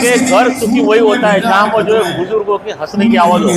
देखिए घर सुखी वही होता है जहाँ पर जो है बुजुर्गों की हंसने की आवाज हो,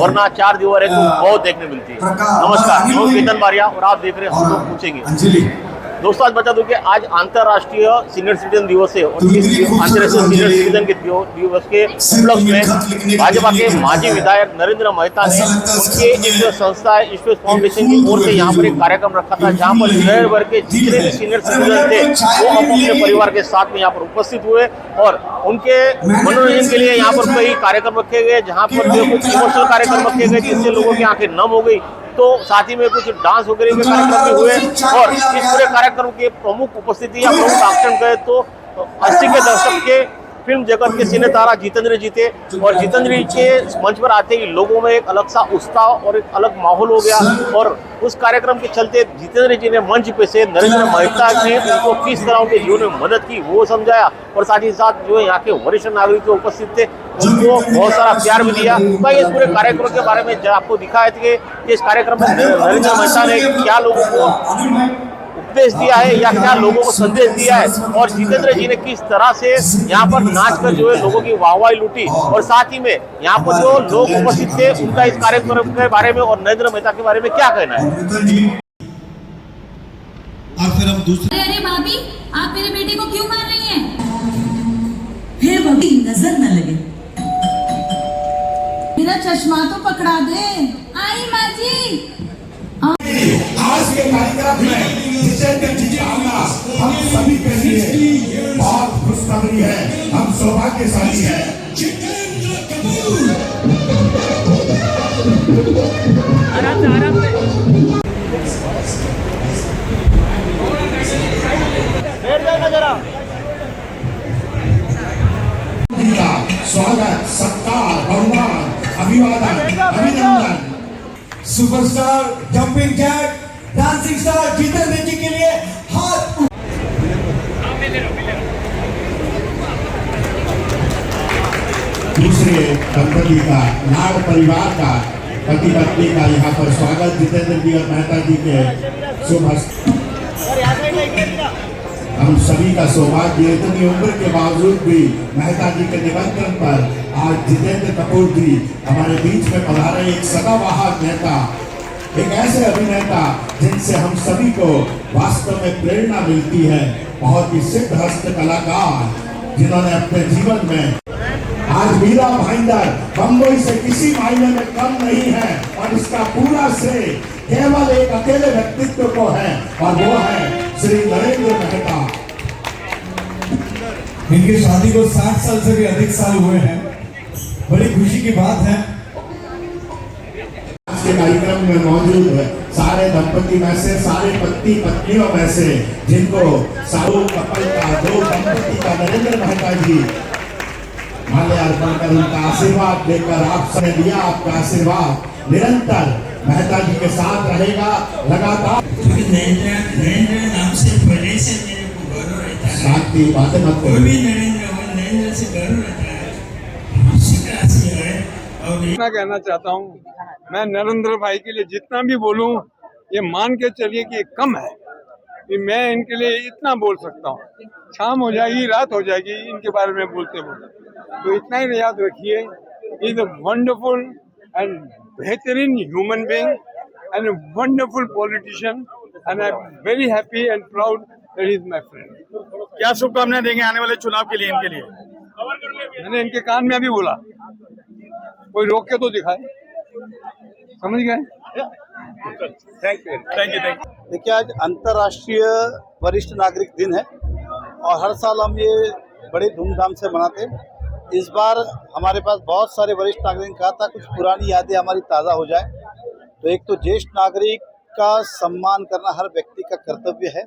वरना चार दीवारें तो बहुत देखने मिलती है। नमस्कार, मैं केतन बारिया और आप देख रहे हैं हम लोग पूछेंगे। दोस्तों आज बता दूं कि आज अंतर्राष्ट्रीय सीनियर सिटीजन दिवस है और इस अंतर्राष्ट्रीय सीनियर सिटीजन के दिवस के उपलक्ष्य में भाजपा के माजी विधायक नरेंद्र मेहता ने उनके एक संस्था है ईश्वर फाउंडेशन की ओर से यहाँ पर एक कार्यक्रम रखा था, जहाँ पर शहर भर के जितने भी सीनियर सिटीजन थे वो अपने परिवार के साथ में यहाँ पर उपस्थित हुए और उनके मनोरंजन के लिए यहाँ पर कई कार्यक्रम रखे गए, जहाँ पर जो कुछ इमोशनल कार्यक्रम रखे गए जिससे लोगों की आंखें नम हो गई। तो साथ ही में कुछ डांस वगैरह के कार्यक्रम भी हुए और इस पूरे कार्यक्रम के प्रमुख उपस्थिति या प्रमुख आकर्षण गए तो 80 के दशक के फिल्म जगत के सिने तारा जितेंद्र जी थे और जितेंद्र जी के मंच पर आते ही लोगों में एक अलग सा उत्साह और एक अलग माहौल हो गया और उस कार्यक्रम के चलते जितेंद्र जी ने मंच पे से नरेंद्र मेहता ने उनको किस तरह उनके जीवन में मदद की वो समझाया और साथ ही साथ जो यहाँ के वरिष्ठ नागरिक उपस्थित थे उनको बहुत सारा प्यार भी दिया। तो इस पूरे कार्यक्रम के बारे में आपको दिखाया था कि इस कार्यक्रम में नरेंद्र मेहता ने क्या लोगों को उपदेश दिया है या क्या लोगों को संदेश दिया है और जितेंद्र जी ने किस तरह से यहाँ पर नाच कर जो है लोगों की वाहवाही लूटी और साथ ही में यहाँ पर जो लोग उपस्थित थे उनका इस कार्यक्रम के बारे में और नरेंद्र मेहता के बारे में क्या कहना है। और फिर हम दूसरे अरे भाभी आप मेरे बेटे को क्यों मार रही हैं? हे भाभी नजर न लगे, मेरा चश्मा तो पकड़ा दे। आई माँ जी। आज के कार्यक्रम में जितेंद्र जी का आना हम सभी के लिए बहुत खुशखबरी है, हम सौभाग्यशाली है। आराम से आराम से बैठ जाना जरा। स्वागत, सत्कार, बहुमान, अभिवादन, अभिनंदन। Superstar, jumping jack, dancing star Jitendra ji के लिए हाथ। दूसरे दंपति का, नाग परिवार का, पति पत्नी का यहाँ पर स्वागत जितेंद्र जी और मेहता जी के शुभ। हम सभी का सौभाग्य इतनी उम्र के बावजूद भी मेहता जी के निमंत्रण पर आज जितेंद्र कपूर जी हमारे बीच में पधारे, एक सदाबहार नेता, एक ऐसे अभिनेता जिनसे हम सभी को वास्तव में प्रेरणा मिलती है, बहुत ही सिद्ध हस्त कलाकार जिन्होंने अपने जीवन में आज मीरा भाईंदर बम्बई से किसी मायने में कम नहीं है और इसका पूरा श्रेय केवल एक अकेले व्यक्तित्व को है और वो है श्री नरेंद्र मेहता। इनकी शादी को 60 साल से भी अधिक साल हुए हैं, बड़ी खुशी की बात है। आज के कार्यक्रम में मौजूद है सारे दंपति में से, सारे पति पत्नियों में से जिनको साहू कपल का, दो दंपति का नरेंद्र मेहता जी माल्यार्पण कर उनका आशीर्वाद देकर आप सबने दिया। आपका आशीर्वाद निरंतर मेहता जी के साथ रहेगा लगातार। नरेंद्र नाम से पहले से मेरे को गौरव रहता है। शांति बातें मत कोई भी नरेंद्र से गौरव रहता है, उसी तरह से है। और इतना कहना चाहता हूँ, मैं नरेंद्र भाई के लिए जितना भी बोलूँ ये मान के चलिए कि कम है कि मैं इनके लिए इतना बोल सकता हूँ। शाम हो जाएगी, रात हो जाएगी इनके बारे में बोलते बोलते, तो इतना ही याद रखिए, इज अ वंडरफुल एंड बेहतरीन human being and a wonderful politician and I'm very happy and proud that he is my friend। क्या शुभकामनाएं देंगे आने वाले चुनाव के लिए इनके लिए? मैंने इनके कान में अभी बोला, कोई रोक के तो दिखाए, समझ गए? Thank you. देखिए आज अंतर्राष्ट्रीय वरिष्ठ नागरिक दिन है और हर साल हम ये बड़े धूमधाम से मनाते हैं। इस बार हमारे पास बहुत सारे वरिष्ठ नागरिक ने कहा था कुछ पुरानी यादें हमारी ताज़ा हो जाए, तो एक तो ज्येष्ठ नागरिक का सम्मान करना हर व्यक्ति का कर्तव्य है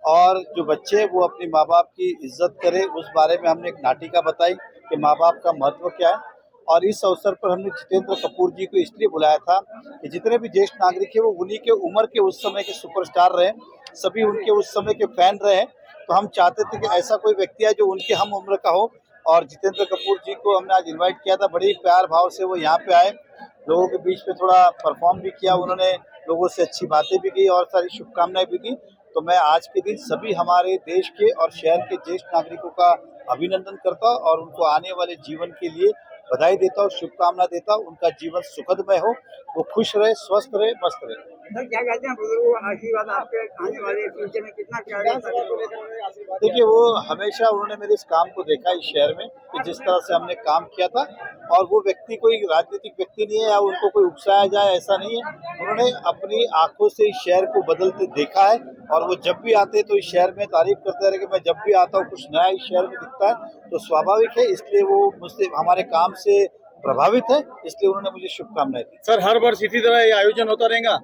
और जो बच्चे वो अपने माँ बाप की इज्जत करे, उस बारे में हमने एक नाटिका बताई कि माँ बाप का महत्व क्या है। और इस अवसर पर हमने जितेंद्र कपूर जी को इसलिए बुलाया था कि जितने भी ज्येष्ठ नागरिक है वो उन्हीं के उम्र के उस समय के सुपरस्टार रहे, सभी उनके उस समय के फैन रहे, तो हम चाहते थे कि ऐसा कोई व्यक्ति है जो उनके हम उम्र का हो। और जितेंद्र कपूर जी को हमने आज इनवाइट किया था, बड़ी प्यार भाव से वो यहाँ पे आए, लोगों के बीच में थोड़ा परफॉर्म भी किया उन्होंने, लोगों से अच्छी बातें भी की और सारी शुभकामनाएं भी दी। तो मैं आज के दिन सभी हमारे देश के और शहर के ज्येष्ठ नागरिकों का अभिनंदन करता हूँ और उनको आने वाले जीवन के लिए बधाई देता हूँ, शुभकामना देता हूँ। उनका जीवन सुखदमय हो, वो खुश रहे, स्वस्थ रहे, मस्त रहे। सर क्या कहते हैं बुजुर्गों का आशीर्वाद आपके आने वाले फ्यूचर में कितना क्या देखिए, वो हमेशा उन्होंने मेरे इस काम को देखा इस शहर में कि जिस तरह से हमने काम किया था, और वो व्यक्ति कोई राजनीतिक व्यक्ति नहीं है या उनको कोई उकसाया जाए ऐसा नहीं है। उन्होंने अपनी आंखों से इस शहर को बदलते देखा है और वो जब भी आते तो इस शहर में तारीफ करते रहे कि मैं जब भी आता हूँ कुछ नया इस शहर में दिखता है। तो स्वाभाविक है, इसलिए वो मुझसे हमारे काम से प्रभावित है, इसलिए उन्होंने मुझे शुभकामनाएं दी। सर हर वर्ष इसी तरह ये आयोजन होता रहेगा?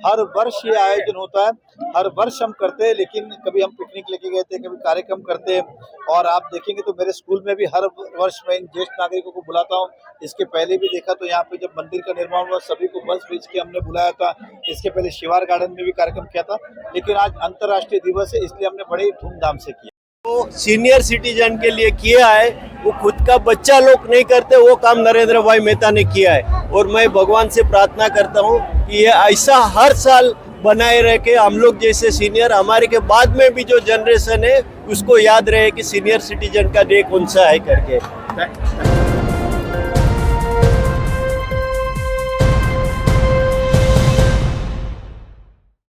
हर वर्ष ये आयोजन होता है, हर वर्ष हम करते हैं, लेकिन कभी हम पिकनिक लेके गए थे, कभी कार्यक्रम करते हैं। और आप देखेंगे तो मेरे स्कूल में भी हर वर्ष मैं इन ज्येष्ठ नागरिकों को बुलाता हूँ। इसके पहले भी देखा तो यहाँ पे जब मंदिर का निर्माण हुआ सभी को बस भेज के हमने बुलाया था। इसके पहले शिवार गार्डन में भी कार्यक्रम किया था, लेकिन आज अंतर्राष्ट्रीय दिवस है इसलिए हमने बड़े धूमधाम से किया। वो सीनियर सिटीजन के लिए किया है, वो खुद का बच्चा लोग नहीं करते, वो काम नरेंद्र भाई मेहता ने किया है। और मैं भगवान से प्रार्थना करता हूँ कि ये ऐसा हर साल बनाए रह के हम लोग जैसे सीनियर, हमारे के बाद में भी जो जनरेशन है उसको याद रहे कि सीनियर सिटीजन का डे कौन सा है करके।